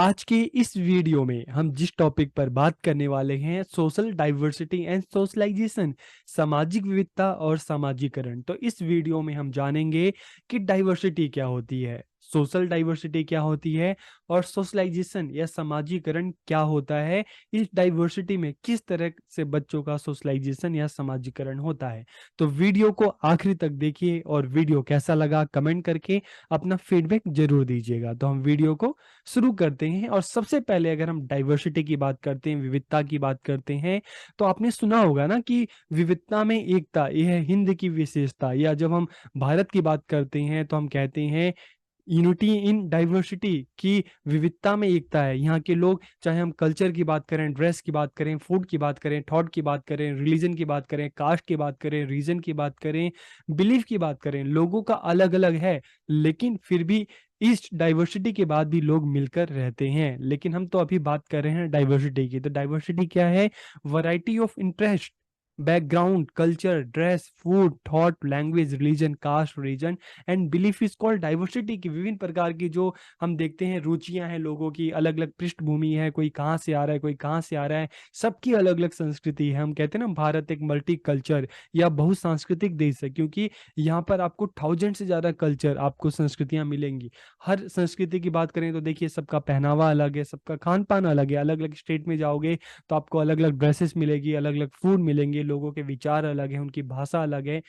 आज के इस वीडियो में हम जिस टॉपिक पर बात करने वाले हैं सोशल डाइवर्सिटी एंड सोशलाइजेशन, सामाजिक विविधता और समाजीकरण। तो इस वीडियो में हम जानेंगे कि डाइवर्सिटी क्या होती है, सोशल डाइवर्सिटी क्या होती है और सोशलाइजेशन या समाजीकरण क्या होता है। इस डाइवर्सिटी में किस तरह से बच्चों का सोशलाइजेशन या समाजीकरण होता है। तो वीडियो को आखिरी तक देखिए और वीडियो कैसा लगा कमेंट करके अपना फीडबैक जरूर दीजिएगा। तो हम वीडियो को शुरू करते हैं। और सबसे पहले अगर हम डाइवर्सिटी की बात करते हैं, विविधता की बात करते हैं, तो आपने सुना होगा ना कि विविधता में एकता, यह है हिंद की विशेषता। या जब हम भारत की बात करते हैं तो हम कहते हैं यूनिटी इन डाइवर्सिटी, की विविधता में एकता है। यहाँ के लोग, चाहे हम कल्चर की बात करें, ड्रेस की बात करें, फूड की बात करें, थॉट की बात करें, रिलीजन की बात करें, कास्ट की बात करें, रीजन की बात करें, बिलीफ की बात करें, लोगों का अलग अलग है, लेकिन फिर भी इस डाइवर्सिटी के बाद भी लोग मिलकर रहते हैं। लेकिन हम तो अभी बात कर रहे हैं डाइवर्सिटी की। तो डाइवर्सिटी क्या है? Variety of interest, background, culture, dress, food, thought, language, religion, caste, region and belief is called diversity. की विभिन्न प्रकार की जो हम देखते हैं रुचियां हैं लोगों की, अलग अलग पृष्ठभूमि है, कोई कहाँ से आ रहा है, कोई कहाँ से आ रहा है, सबकी अलग अलग संस्कृति है। हम कहते हैं ना भारत एक मल्टी कल्चर या बहुसांस्कृतिक देश है, क्योंकि यहाँ पर आपको 1000 से ज्यादा कल्चर, आपको संस्कृतियां मिलेंगी। हर संस्कृति की बात करें तो देखिए सबका पहनावा अलग है, सबका खान पान अलग है। अलग अलग स्टेट में जाओगे तो आपको अलग अलग ड्रेसेस मिलेगी, अलग अलग फूड मिलेंगे, लोगों के विचार अलग हैं, उनकी भाषा अलग है,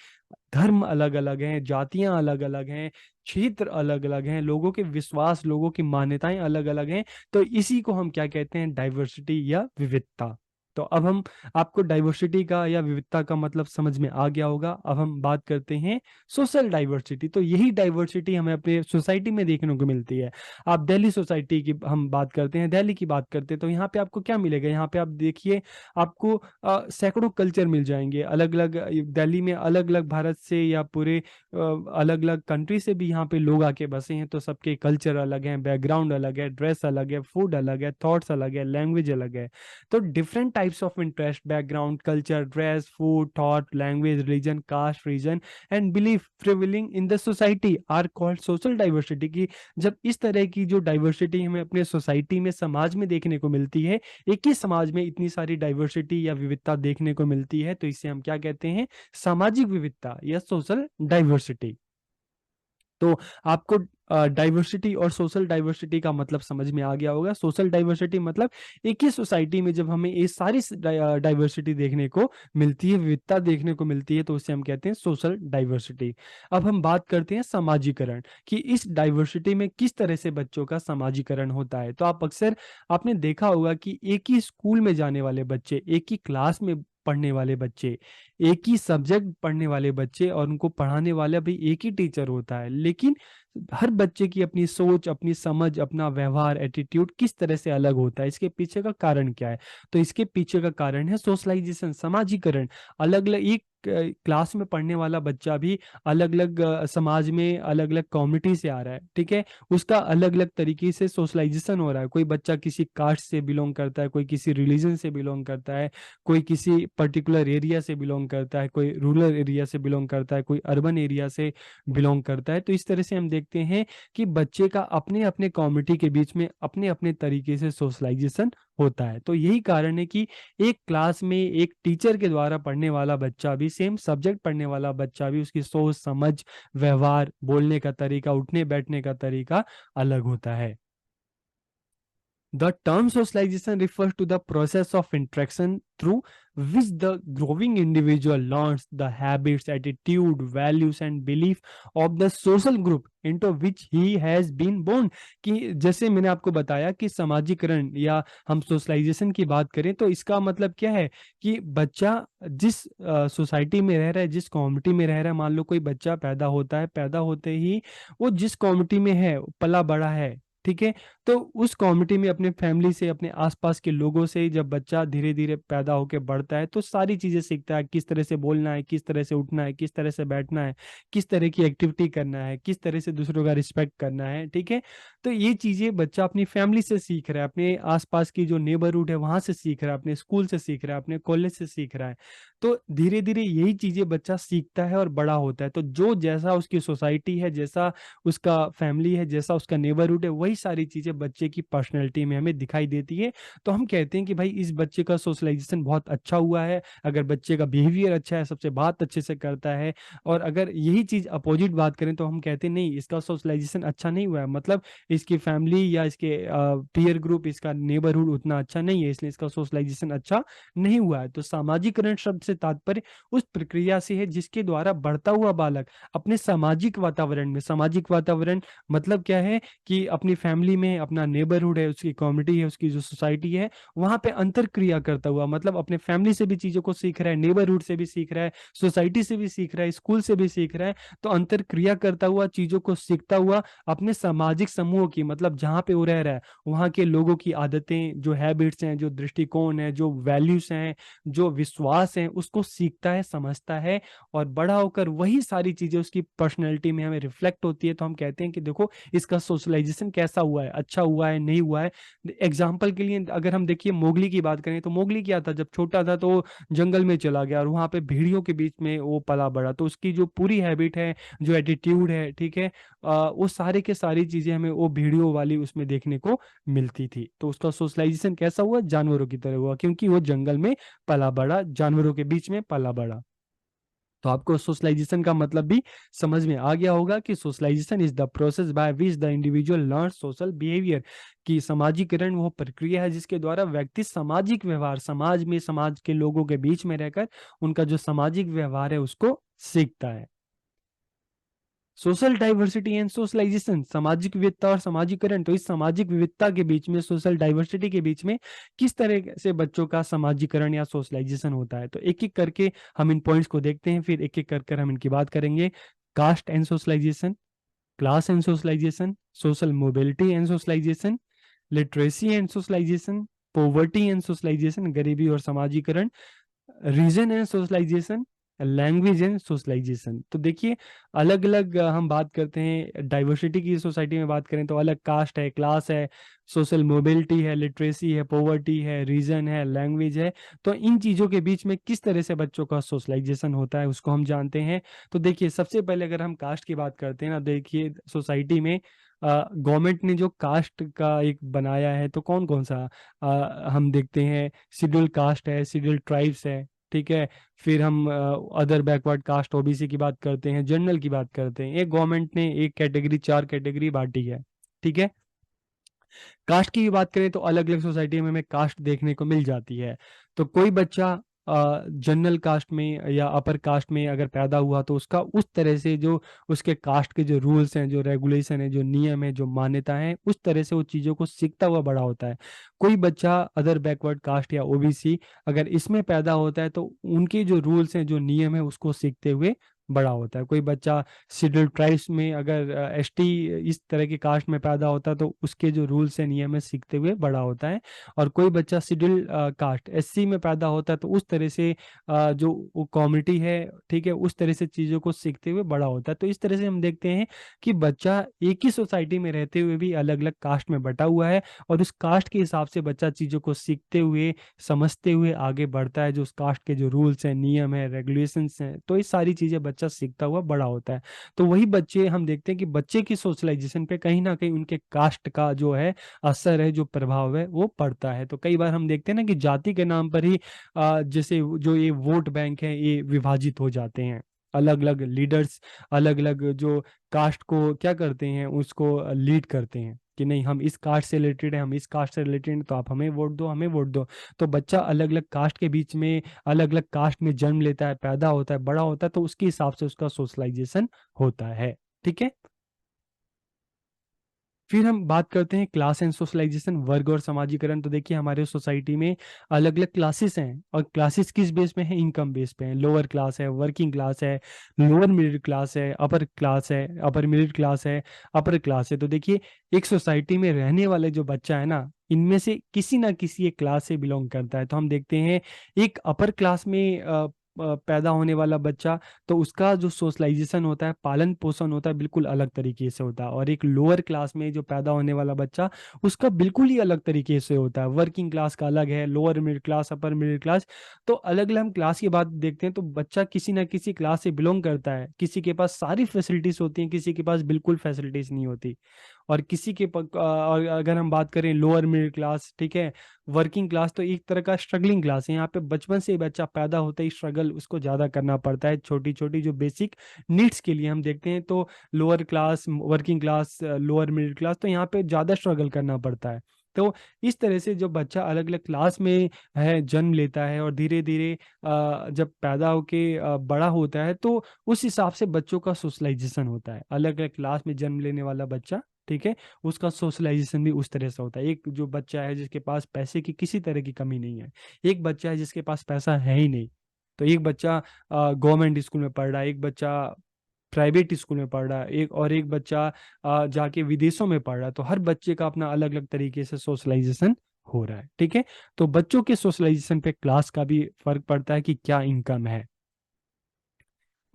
धर्म अलग अलग हैं, जातियां अलग अलग हैं, क्षेत्र अलग अलग हैं, लोगों के विश्वास, लोगों की मान्यताएं अलग अलग हैं। तो इसी को हम क्या कहते हैं? डाइवर्सिटी या विविधता। तो अब हम, आपको डाइवर्सिटी का या विविधता का मतलब समझ में आ गया होगा। अब हम बात करते हैं सोशल डाइवर्सिटी। तो यही डाइवर्सिटी हमें अपने सोसाइटी में देखने को मिलती है। आप दिल्ली सोसाइटी की हम बात करते हैं, दिल्ली की बात करते हैं, तो यहाँ पे आपको क्या मिलेगा? यहाँ पे आप देखिए, आपको सैकड़ों कल्चर मिल जाएंगे अलग अलग। दिल्ली में अलग अलग भारत से या पूरे अलग अलग कंट्री से भी यहाँ पे लोग आके बसे हैं। तो सबके कल्चर अलग हैं, बैकग्राउंड अलग है, ड्रेस अलग है, फूड अलग है, थॉट्स अलग है, लैंग्वेज अलग है। तो different types of interest, background, culture, dress, food, thought, language, religion, caste, region and belief prevailing in the society are called social diversity. की जब इस तरह की जो डाइवर्सिटी हमें अपने सोसाइटी में, समाज में देखने को मिलती है, एक ही समाज में इतनी सारी डाइवर्सिटी या विविधता देखने को मिलती है, तो इसे हम क्या कहते हैं? सामाजिक विविधता या सोशल डाइवर्सिटी। तो आपको डाइवर्सिटी और सोशल डाइवर्सिटी का मतलब समझ में आ गया होगा। सोशल डाइवर्सिटी मतलब एक ही सोसाइटी में जब हमें ये सारी डाइवर्सिटी देखने को मिलती है, विविधता देखने को मिलती है, तो उसे हम कहते हैं सोशल डाइवर्सिटी। अब हम बात करते हैं समाजीकरण, कि इस डाइवर्सिटी में किस तरह से बच्चों का समाजीकरण होता है। तो आप अक्सर, आपने देखा होगा कि एक ही स्कूल में जाने वाले बच्चे, एक ही क्लास में पढ़ने वाले बच्चे, एक ही सब्जेक्ट पढ़ने वाले बच्चे, और उनको पढ़ाने वाला भी एक ही टीचर होता है, लेकिन हर बच्चे की अपनी सोच, अपनी समझ, अपना व्यवहार, एटीट्यूड किस तरह से अलग होता है। इसके पीछे का कारण क्या है? तो इसके पीछे का कारण है सोशलाइजेशन, समाजीकरण। अलग अलग एक क्लास में पढ़ने वाला बच्चा भी अलग अलग समाज में, अलग अलग कम्युनिटी से आ रहा है, ठीक है, उसका अलग अलग तरीके से सोशलाइजेशन हो रहा है। कोई बच्चा किसी कास्ट से बिलोंग करता है, कोई किसी रिलीजन से बिलोंग करता है, कोई किसी पर्टिकुलर एरिया से बिलोंग करता है, कोई रूरल एरिया से बिलोंग करता है, कोई अर्बन एरिया से बिलोंग करता है। तो इस तरह से हम देखते हैं कि बच्चे का अपने अपने कम्युनिटी के बीच में अपने अपने तरीके से सोशलाइजेशन होता है। तो यही कारण है कि एक क्लास में एक टीचर के द्वारा पढ़ने वाला बच्चा भी, सेम सब्जेक्ट पढ़ने वाला बच्चा भी, उसकी सोच, समझ, व्यवहार, बोलने का तरीका, उठने बैठने का तरीका अलग होता है। The term socialization refers to the process of interaction through which the growing individual learns the habits, attitude, values, and belief of the social group into which he has been born। कि जैसे मैंने आपको बताया कि समाजीकरण या हम socialisation की बात करें, तो इसका मतलब क्या है? कि बच्चा जिस सोसाइटी में रह रहा है, जिस कम्युनिटी में रह रहा है, मान लो कोई बच्चा पैदा होता है, पैदा होते ही वो जिस कम्युनिटी में है, पला बड़ा है, ठीक है, तो उस कम्युनिटी में अपने फैमिली से, अपने आसपास के लोगों से जब बच्चा धीरे धीरे पैदा होकर बढ़ता है, तो सारी चीजें सीखता है। किस तरह से बोलना है, किस तरह से उठना है, किस तरह से बैठना है, किस तरह की एक्टिविटी करना है, किस तरह से दूसरों का रिस्पेक्ट करना है, ठीक है। तो ये चीजें बच्चा अपनी फैमिली से सीख रहा है, अपने आसपास की जो नेबरहुड है वहां से सीख रहा है, अपने स्कूल से सीख रहा है, अपने कॉलेज से सीख रहा है। तो धीरे धीरे यही चीजें बच्चा सीखता है और बड़ा होता है। तो जो जैसा उसकी सोसाइटी है, जैसा उसका फैमिली है, जैसा उसका नेबरहुड है, वही वही सारी चीजें बच्चे की पर्सनैलिटी में हमें दिखाई देती है। तो हम कहते हैं कि भाई इस बच्चे का सोशलाइजेशन बहुत अच्छा हुआ है। अगर बच्चे का बिहेवियर अच्छा है, सबसे बात अच्छे से करता है। और अगर यही चीज अपोजिट बात करें तो हम कहते हैं नहीं, इसका सोशलाइजेशन अच्छा नहीं हुआ है, मतलब इसकी फैमिली या इसके पीयर ग्रुप, इसका नेबरहुड उतना अच्छा नहीं है, इसलिए इसका सोशलाइजेशन अच्छा नहीं हुआ है। तो सामाजिकरण शब्द से तात्पर्य उस प्रक्रिया से है जिसके द्वारा बढ़ता हुआ बालक अपने सामाजिक वातावरण में, सामाजिक वातावरण मतलब क्या है कि अपनी फैमिली में, अपना नेबरहुड है, उसकी कम्युनिटी है, उसकी जो सोसाइटी है, वहां पे अंतर क्रिया करता हुआ, मतलब अपने फैमिली से भी चीजों को सीख रहा है, नेबरहुड से भी सीख रहा है, सोसाइटी से भी सीख रहा है, स्कूल से भी सीख रहा है। तो अंतर क्रिया करता हुआ, चीजों को सीखता हुआ अपने सामाजिक समूह की, मतलब जहां पे वो रह रहा है वहां के लोगों की आदतें, जो हैबिट्स हैं, जो दृष्टिकोण है, जो वैल्यूज हैं, जो विश्वास हैं, उसको सीखता है, समझता है। और बड़ा होकर वही सारी चीजें उसकी पर्सनैलिटी में हमें रिफ्लेक्ट होती है। तो हम कहते हैं कि देखो इसका सोशलाइजेशन कैसा हुआ है, अच्छा हुआ है, नहीं हुआ है। एग्जाम्पल के लिए अगर हम देखिए मोगली की बात करें, तो मोगली क्या था, जब छोटा था तो जंगल में चला गया और वहां पे भेड़ियों के बीच में वो पला बड़ा, तो उसकी जो पूरी हैबिट है, जो एटीट्यूड है, ठीक है, वो सारे के सारी चीजें हमें वो भेड़ियों वाली उसमें देखने को मिलती थी। तो उसका सोशलाइजेशन कैसा हुआ, जानवरों की तरह हुआ, क्योंकि वो जंगल में पला बड़ा, जानवरों के बीच में पला बड़ा। तो आपको सोशलाइजेशन का मतलब भी समझ में आ गया होगा कि socialisation is the process by which the individual learn social behaviour. कि सामाजिकरण वो प्रक्रिया है जिसके द्वारा व्यक्ति सामाजिक व्यवहार, समाज में, समाज के लोगों के बीच में रहकर उनका जो सामाजिक व्यवहार है उसको सीखता है। सोशल डाइवर्सिटी एंड सोशलाइजेशन, सामाजिक विविधता और सामाजिकरण। तो इस सामाजिक विविधता के बीच में, सोशल डाइवर्सिटी के बीच में किस तरह से बच्चों का सामाजिकरण या सोशलाइजेशन होता है, तो एक एक करके हम इन पॉइंट्स को देखते हैं, फिर एक एक कर हम इनकी बात करेंगे। Caste and socialisation, class and socialisation, social mobility and socialisation, literacy and socialisation, poverty and socialisation, गरीबी और समाजीकरण, region and socialisation, language and socialisation. तो देखिए अलग अलग हम बात करते हैं डाइवर्सिटी की, सोसाइटी में बात करें तो अलग कास्ट है, क्लास है, सोशल मोबिलिटी है, लिटरेसी है, पॉवर्टी है, रीजन है, लैंग्वेज है। तो इन चीज़ों के बीच में किस तरह से बच्चों का सोशलाइजेशन होता है उसको हम जानते हैं। तो देखिए सबसे पहले अगर हम कास्ट की बात करते हैं ना, देखिए सोसाइटी में गवर्नमेंट ने जो कास्ट का एक बनाया है, तो कौन कौन सा हम देखते हैं, शेड्यूल कास्ट है, शेड्यूल ट्राइब्स है, ठीक है। फिर हम अदर बैकवर्ड कास्ट ओबीसी की बात करते हैं, जनरल की बात करते हैं। एक गवर्नमेंट ने एक कैटेगरी, चार कैटेगरी बांटी है, ठीक है। कास्ट की भी बात करें तो अलग अलग सोसाइटी में हमें कास्ट देखने को मिल जाती है। तो कोई बच्चा जनरल कास्ट में या अपर कास्ट में अगर पैदा हुआ तो उसका उस तरह से जो उसके कास्ट के जो रूल्स हैं, जो रेगुलेशन है, जो नियम है, जो मान्यता है, उस तरह से वो चीज़ों को सीखता हुआ बड़ा होता है। कोई बच्चा अदर बैकवर्ड कास्ट या ओबीसी अगर इसमें पैदा होता है तो उनके जो रूल्स हैं, जो नियम है, उसको सीखते हुए बड़ा होता है। कोई बच्चा शेड्यूल ट्राइब्स में अगर एसटी इस तरह के कास्ट में पैदा होता है तो उसके जो रूल्स हैं, नियम है, सीखते हुए बड़ा होता है। और कोई बच्चा शेड्यूल कास्ट एससी में पैदा होता है तो उस तरह से जो वो कम्युनिटी है, ठीक है, उस तरह से चीज़ों को सीखते हुए बड़ा होता है। तो इस तरह से हम देखते हैं कि बच्चा एक ही सोसाइटी में रहते हुए भी अलग अलग कास्ट में बटा हुआ है, और उस कास्ट के हिसाब से बच्चा चीज़ों को सीखते हुए, समझते हुए आगे बढ़ता है। जो उस कास्ट के जो रूल्स हैं, नियम है, रेगुलेशंस हैं, तो ये सारी चीज़ें बच्चा सीखता हुआ बड़ा होता है। तो वही बच्चे हम देखते हैं कि बच्चे की सोशलाइजेशन पे कहीं ना कहीं उनके कास्ट का जो है असर है, जो प्रभाव है, वो पड़ता है। तो कई बार हम देखते हैं ना कि जाति के नाम पर ही जैसे जो ये वोट बैंक है, ये विभाजित हो जाते हैं। अलग अलग लीडर्स अलग अलग जो कास्ट को क्या करते हैं, उसको लीड करते हैं कि नहीं हम इस कास्ट से रिलेटेड है, हम इस कास्ट से रिलेटेड हैं, तो आप हमें वोट दो, हमें वोट दो। तो बच्चा अलग अलग कास्ट के बीच में, अलग अलग कास्ट में जन्म लेता है, पैदा होता है, बड़ा होता है, तो उसके हिसाब से उसका सोशलाइजेशन होता है, ठीक है। फिर हम बात करते हैं क्लास एंड सोशलाइजेशन, वर्ग और समाजीकरण। तो देखिए हमारे सोसाइटी में अलग अलग क्लासेस हैं, और क्लासेस किस बेस पे हैं, इनकम बेस पे हैं। लोअर क्लास है, वर्किंग क्लास है, लोअर मिडिल क्लास है, अपर क्लास है, अपर मिडिल क्लास है, अपर क्लास है। तो देखिए एक सोसाइटी में रहने वाले जो बच्चा है ना, इनमें से किसी ना किसी एक क्लास से बिलोंग करता है। तो हम देखते हैं एक अपर क्लास में पैदा होने वाला बच्चा, तो उसका जो सोशलाइजेशन होता है, पालन पोषण होता है, बिल्कुल अलग तरीके से होता है। और एक लोअर क्लास में जो पैदा होने वाला बच्चा, उसका बिल्कुल ही अलग तरीके से होता है। वर्किंग क्लास का अलग है, lower middle class, upper middle class. तो अलग अलग हम क्लास की बात देखते हैं तो बच्चा किसी ना किसी क्लास से बिलोंग करता है। किसी के पास सारी फैसिलिटीज होती हैं, किसी के पास बिल्कुल फैसिलिटीज नहीं होती। और किसी के और अगर हम बात करें लोअर मिडिल क्लास, ठीक है, वर्किंग क्लास, तो एक तरह का स्ट्रगलिंग क्लास है। यहाँ पे बचपन से ही बच्चा पैदा होता ही स्ट्रगल उसको ज़्यादा करना पड़ता है, छोटी छोटी जो बेसिक नीड्स के लिए हम देखते हैं। तो lower class, working class, lower middle class, तो यहाँ पे ज़्यादा स्ट्रगल करना पड़ता है। तो इस तरह से जो बच्चा अलग अलग क्लास में है, जन्म लेता है, और धीरे धीरे जब पैदा होके बड़ा होता है, तो उस हिसाब से बच्चों का सोशलाइजेशन होता है। अलग अलग क्लास में जन्म लेने वाला बच्चा, ठीक है, उसका सोशलाइजेशन भी उस तरह से होता है। एक जो बच्चा है जिसके पास पैसे की किसी तरह की कमी नहीं है, एक बच्चा है जिसके पास पैसा है ही नहीं, तो एक बच्चा गवर्नमेंट स्कूल में पढ़ रहा है, एक बच्चा प्राइवेट स्कूल में पढ़ रहा है, एक बच्चा जाके विदेशों में पढ़ रहा है। तो हर बच्चे का अपना अलग अलग तरीके से सोशलाइजेशन हो रहा है, ठीक है। तो बच्चों के सोशलाइजेशन पे क्लास का भी फर्क पड़ता है कि क्या इनकम है।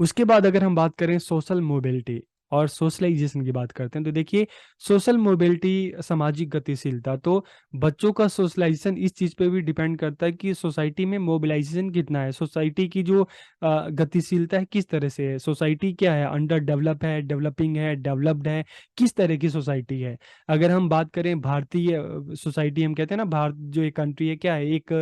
उसके बाद अगर हम बात करें सोशल मोबिलिटी और सोशलाइजेशन की बात करते हैं, तो देखिए, सोशल मोबिलिटी, सामाजिक गतिशीलता, तो बच्चों का सोशलाइजेशन इस चीज़ पे भी डिपेंड करता है कि सोसाइटी में मोबिलाइजेशन कितना है, सोसाइटी की जो गतिशीलता है किस तरह से है, सोसाइटी क्या है, अंडर डेवलप है, डेवलपिंग है, डेवलप्ड है, किस तरह की सोसाइटी है। अगर हम बात करें भारतीय सोसाइटी, हम कहते हैं ना, भारत जो एक कंट्री है, क्या है, एक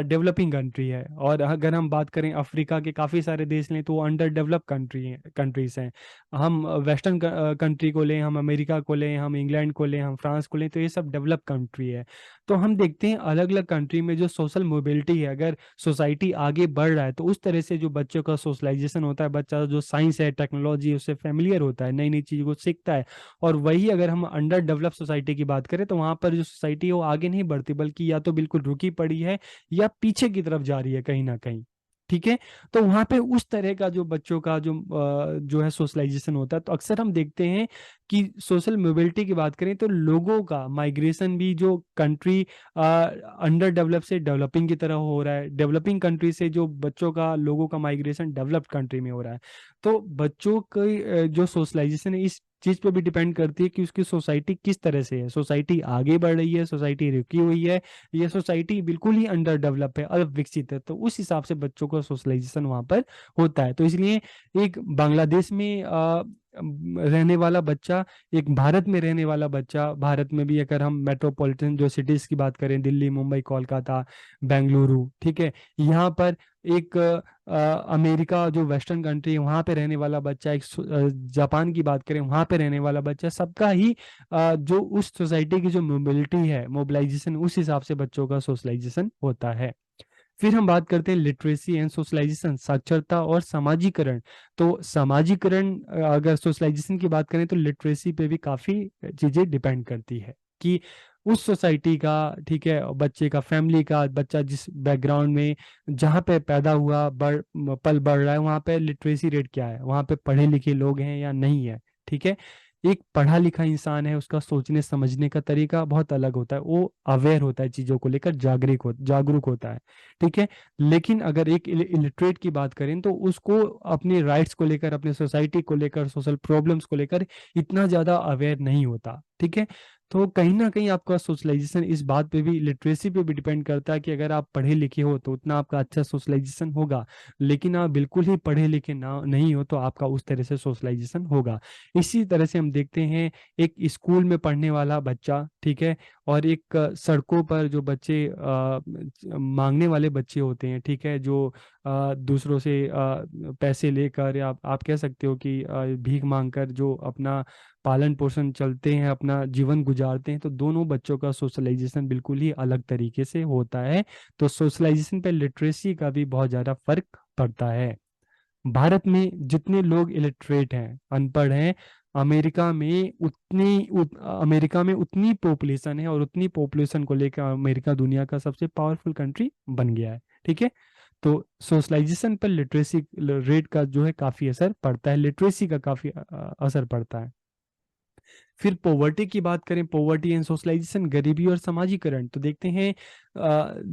डेवलपिंग कंट्री है। और अगर हम बात करें अफ्रीका के काफ़ी सारे देश लें, तो वो अंडर डेवलप कंट्रीज हैं। हम वेस्टर्न कंट्री को लें, हम अमेरिका को लें, हम इंग्लैंड को लें, हम फ्रांस को लें, तो ये सब डेवलप कंट्री है। तो हम देखते हैं अलग अलग कंट्री में जो सोशल मोबिलिटी है, अगर सोसाइटी आगे बढ़ रहा है, तो उस तरह से जो बच्चों का सोशलाइजेशन होता है, बच्चा जो साइंस है, टेक्नोलॉजी, उससे फेमिलियर होता है, नई नई चीज़ों को सीखता है। और वही अगर हम अंडर डेवलप सोसाइटी की बात करें, तो वहाँ पर जो सोसाइटी है वो आगे नहीं बढ़ती, बल्कि या तो बिल्कुल रुकी पड़ी है या पीछे की तरफ जा रही है कहीं ना कहीं, ठीक है। तो वहां पे उस तरह का जो बच्चों का जो है सोशलाइजेशन होता है, तो अक्सर हम देखते हैं कि सोशल मोबिलिटी की बात करें तो लोगों का माइग्रेशन भी जो कंट्री अंडर डेवलप से डेवलपिंग की तरह हो रहा है, डेवलपिंग कंट्री से जो बच्चों का, लोगों का माइग्रेशन डेवलप्ड कंट्री में हो रहा है। तो बच्चों की जो सोशलाइजेशन है इस चीज पे भी डिपेंड करती है कि उसकी सोसाइटी किस तरह से है, सोसाइटी आगे बढ़ रही है, सोसाइटी रुकी हुई है, ये सोसाइटी बिल्कुल ही अंडर डेवलप है, अविकसित है। तो उस हिसाब से बच्चों का सोशलाइजेशन वहां पर होता है। तो इसलिए एक बांग्लादेश में रहने वाला बच्चा, एक भारत में रहने वाला बच्चा, भारत में भी अगर हम मेट्रोपॉलिटन जो सिटीज की बात करें, दिल्ली, मुंबई, कोलकाता, बेंगलुरु, ठीक है, यहाँ पर एक अमेरिका जो वेस्टर्न कंट्री है वहाँ पे रहने वाला बच्चा, एक जापान की बात करें वहाँ पे रहने वाला बच्चा, सबका ही जो उस सोसाइटी की जो मोबिलिटी है, मोबिलाइजेशन, उस हिसाब से बच्चों का सोशलाइजेशन होता है। फिर हम बात करते हैं लिटरेसी एंड सोशलाइजेशन, साक्षरता और समाजीकरण। तो समाजीकरण, अगर सोशलाइजेशन की बात करें तो लिटरेसी पे भी काफी चीजें डिपेंड करती है कि उस सोसाइटी का, ठीक है, बच्चे का, फैमिली का, बच्चा जिस बैकग्राउंड में जहाँ पे पैदा हुआ, पल बढ़ रहा है, वहाँ पे लिटरेसी रेट क्या है, वहाँ पे पढ़े लिखे लोग हैं या नहीं है, ठीक है। एक पढ़ा लिखा इंसान है, उसका सोचने समझने का तरीका बहुत अलग होता है, वो अवेयर होता है चीजों को लेकर, जागरूक होता है, ठीक है। लेकिन अगर एक इलिटरेट की बात करें तो उसको अपने राइट्स को लेकर, अपने सोसाइटी को लेकर, सोशल प्रॉब्लम्स को लेकर इतना ज्यादा अवेयर नहीं होता, ठीक है। तो कहीं ना कहीं आपका सोशलाइजेशन इस बात पे भी, लिटरेसी पे भी डिपेंड करता है कि अगर आप पढ़े लिखे हो तो उतना आपका अच्छा सोशलाइजेशन होगा, लेकिन आप बिल्कुल ही पढ़े लिखे ना नहीं हो तो आपका उस तरह से सोशलाइजेशन होगा। इसी तरह से हम देखते हैं एक स्कूल में पढ़ने वाला बच्चा, ठीक है, और एक सड़कों पर जो बच्चे मांगने वाले बच्चे होते हैं, ठीक है, जो दूसरों से पैसे लेकर, या आप कह सकते हो कि भीख मांगकर जो अपना पालन पोषण चलते हैं, अपना जीवन गुजारते हैं, तो दोनों बच्चों का सोशलाइजेशन बिल्कुल ही अलग तरीके से होता है। तो सोशलाइजेशन पे लिटरेसी का भी बहुत ज़्यादा फर्क पड़ता है। भारत में जितने लोग इलिटरेट हैं, अनपढ़ हैं, अमेरिका में उतनी पॉपुलेशन है, और उतनी पॉपुलेशन को लेकर अमेरिका दुनिया का सबसे पावरफुल कंट्री बन गया है, ठीक है। तो सोशलाइजेशन पर लिटरेसी रेट का जो है काफी असर पड़ता है, लिटरेसी का काफी असर पड़ता है। फिर पॉवर्टी की बात करें, पॉवर्टी एंड सोशलाइजेशन, गरीबी और समाजीकरण, तो देखते हैं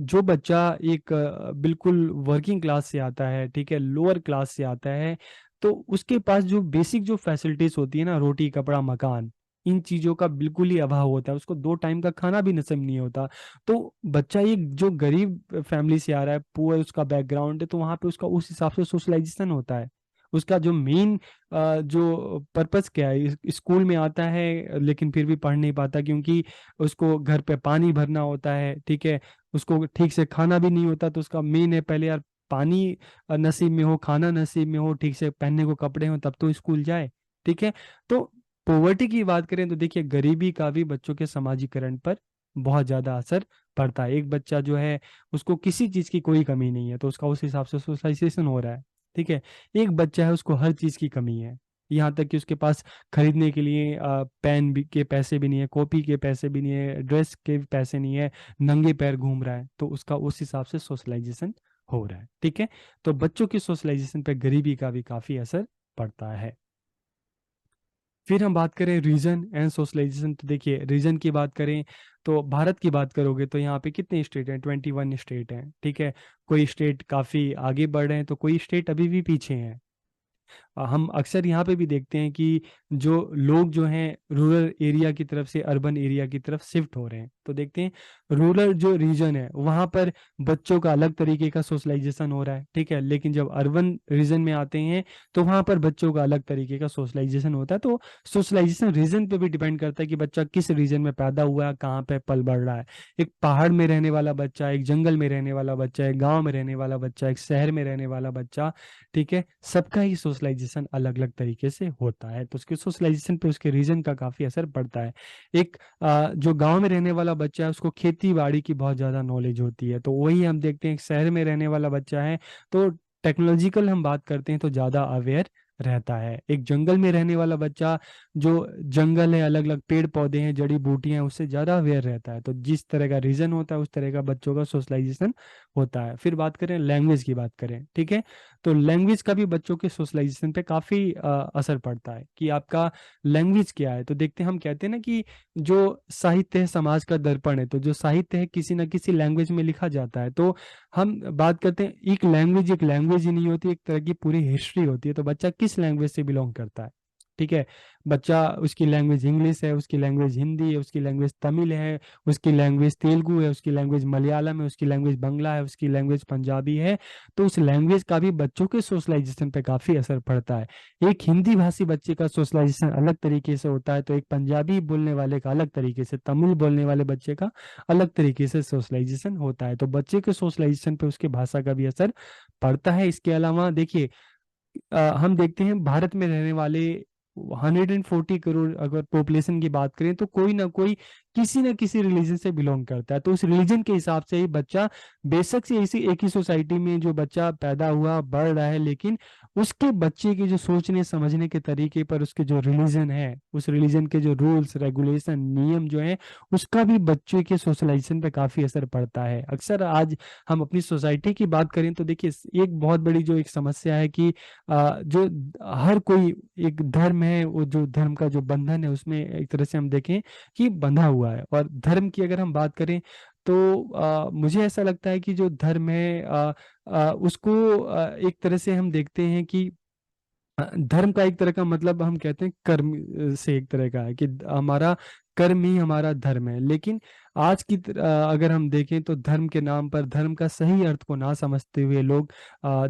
जो बच्चा एक बिल्कुल वर्किंग क्लास से आता है, ठीक है, लोअर क्लास से आता है, तो उसके पास जो बेसिक जो फैसिलिटीज होती है ना, रोटी, कपड़ा, मकान, इन चीजों का बिल्कुल ही अभाव होता है, उसको 2 टाइम का खाना भी नसीब नहीं होता। तो बच्चा एक जो गरीब फैमिली से आ रहा है, पुअर उसका बैकग्राउंड है, तो वहां पे उसका उस हिसाब से सोशलाइजेशन होता है, उसका जो मेन जो पर्पस क्या है, स्कूल में आता है लेकिन फिर भी पढ़ नहीं पाता क्योंकि उसको घर पे पानी भरना होता है, ठीक है, उसको ठीक से खाना भी नहीं होता। तो उसका मेन है पहले यार पानी नसीब में हो, खाना नसीब में हो, ठीक से पहनने को कपड़े हो, तब तो स्कूल जाए, ठीक है। तो पॉवर्टी की बात करें तो देखिए गरीबी का भी बच्चों के समाजीकरण पर बहुत ज्यादा असर पड़ता है। एक बच्चा जो है उसको किसी चीज की कोई कमी नहीं है तो उसका उस हिसाब से सोशलाइजेशन हो रहा है, ठीक है। एक बच्चा है उसको हर चीज की कमी है, यहाँ तक कि उसके पास खरीदने के लिए पेन भी के पैसे भी नहीं है, कॉपी के पैसे भी नहीं है, ड्रेस के पैसे नहीं है, नंगे पैर घूम रहा है, तो उसका उस हिसाब से सोशलाइजेशन हो रहा है, ठीक है। तो बच्चों की सोशलाइजेशन पे गरीबी का भी काफी असर पड़ता है। फिर हम बात करें रीजन एंड सोशलाइजेशन, तो देखिए रीजन की बात करें तो भारत की बात करोगे तो यहाँ पे कितने स्टेट हैं, 21 स्टेट हैं, ठीक है। कोई स्टेट काफी आगे बढ़ रहे हैं तो कोई स्टेट अभी भी पीछे हैं। हम अक्सर यहाँ पे भी देखते हैं कि जो लोग जो हैं रूरल एरिया की तरफ से अर्बन एरिया की तरफ शिफ्ट हो रहे हैं, तो देखते हैं रूरल जो रीजन है वहाँ पर बच्चों का अलग तरीके का सोशलाइजेशन हो रहा है, ठीक है। लेकिन जब अर्बन रीजन में आते हैं तो वहाँ पर बच्चों का अलग तरीके का सोशलाइजेशन होता है। तो सोशलाइजेशन रीजन पे भी डिपेंड करता है कि बच्चा किस रीजन में पैदा हुआ है, कहाँ पे पल बढ़ रहा है। एक पहाड़ में रहने वाला बच्चा, एक जंगल में रहने वाला बच्चा, एक गाँव में रहने वाला बच्चा, एक शहर में रहने वाला बच्चा, ठीक है, सबका ही सोशलाइजेशन अलग अलग तरीके से होता है। तो उसके सोशलाइजेशन पे उसके रीजन का काफी असर पड़ता है। एक जो गांव में रहने वाला बच्चा है उसको खेती बाड़ी की बहुत ज्यादा नॉलेज होती है, तो वही हम देखते हैं एक शहर में रहने वाला बच्चा है तो टेक्नोलॉजिकल हम बात करते हैं तो ज्यादा अवेयर रहता है। एक जंगल में रहने वाला बच्चा, जो जंगल है, अलग अलग पेड़ पौधे हैं, जड़ी बूटियां हैं, उससे ज्यादा अवेयर रहता है। तो जिस तरह का रीजन होता है उस तरह का बच्चों का सोशलाइजेशन होता है। फिर बात करें लैंग्वेज की बात करें, ठीक है, तो लैंग्वेज का भी बच्चों के सोशलाइजेशन पे काफी असर पड़ता है कि आपका लैंग्वेज क्या है। तो देखते हैं, हम कहते हैं ना कि जो साहित्य है समाज का दर्पण है, तो जो साहित्य है किसी ना किसी लैंग्वेज में लिखा जाता है। तो हम बात करते हैं एक लैंग्वेज ही नहीं होती, एक तरह की पूरी हिस्ट्री होती है। तो बच्चा किस लैंग्वेज से बिलोंग करता है, ठीक है। बच्चा, उसकी लैंग्वेज इंग्लिश है, उसकी लैंग्वेज हिंदी है, उसकी लैंग्वेज तमिल है, उसकी लैंग्वेज तेलुगु है, उसकी लैंग्वेज मलयालम है, उसकी लैंग्वेज बंगला है, उसकी लैंग्वेज पंजाबी है। तो उस लैंग्वेज का भी बच्चों के सोशलाइजेशन पे काफी असर पड़ता है। एक हिंदी भाषी बच्चे का सोशलाइजेशन अलग तरीके से होता है तो एक पंजाबी बोलने वाले का अलग तरीके से, तमिल बोलने वाले बच्चे का अलग तरीके से सोशलाइजेशन होता है। तो बच्चे के सोशलाइजेशन पे उसके भाषा का भी असर पड़ता है। इसके अलावा देखिए हम देखते हैं भारत में रहने वाले 140 करोड़ अगर पॉपुलेशन की बात करें तो कोई ना कोई किसी न किसी रिलीजन से बिलोंग करता है। तो उस रिलीजन के हिसाब से ही बच्चा, बेशक से इसी एक ही सोसाइटी में जो बच्चा पैदा हुआ बढ़ रहा है, लेकिन उसके बच्चे के जो सोचने समझने के तरीके पर उसके जो रिलीजन है, उस रिलीजन के जो रूल्स रेगुलेशन नियम जो है, उसका भी बच्चे के सोशलाइजेशन पे काफी असर पड़ता है। अक्सर आज हम अपनी सोसाइटी की बात करें तो देखिए एक बहुत बड़ी जो एक समस्या है कि जो हर कोई एक धर्म है, वो जो धर्म का जो बंधन है उसमें एक तरह से हम देखें कि बंधा हुआ है। और धर्म की अगर हम बात करें तो मुझे ऐसा लगता है कि जो धर्म है उसको एक तरह से हम देखते हैं कि धर्म का एक तरह का मतलब हम कहते हैं कर्म से एक तरह का है कि हमारा कर्म ही हमारा धर्म है। लेकिन आज की अगर हम देखें तो धर्म के नाम पर, धर्म का सही अर्थ को ना समझते हुए लोग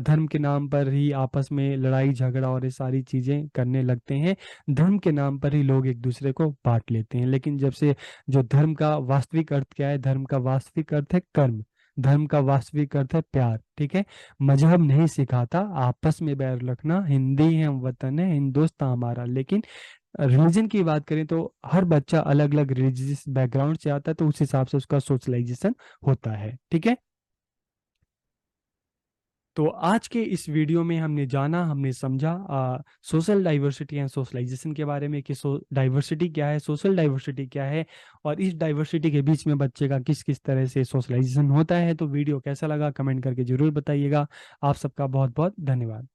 धर्म के नाम पर ही आपस में लड़ाई झगड़ा और ये सारी चीजें करने लगते हैं। धर्म के नाम पर ही लोग एक दूसरे को बांट लेते हैं। लेकिन जब से जो धर्म का वास्तविक अर्थ क्या है, धर्म का वास्तविक अर्थ है कर्म, धर्म का वास्तविक अर्थ है प्यार, ठीक है। मजहब नहीं सिखाता आपस में बैर रखना, हिंदी है हम वतन है हिंदुस्तान हमारा। लेकिन रिलीजन की बात करें तो हर बच्चा अलग अलग रिलीजियस बैकग्राउंड से आता है तो उस हिसाब से उसका सोशलाइजेशन होता है, ठीक है। तो आज के इस वीडियो में हमने जाना, हमने समझा सोशल डाइवर्सिटी एंड सोशलाइजेशन के बारे में कि डाइवर्सिटी क्या है, सोशल डाइवर्सिटी क्या है, और इस डाइवर्सिटी के बीच में बच्चे का किस किस तरह से सोशलाइजेशन होता है। तो वीडियो कैसा लगा कमेंट करके जरूर बताइएगा। आप सबका बहुत बहुत धन्यवाद।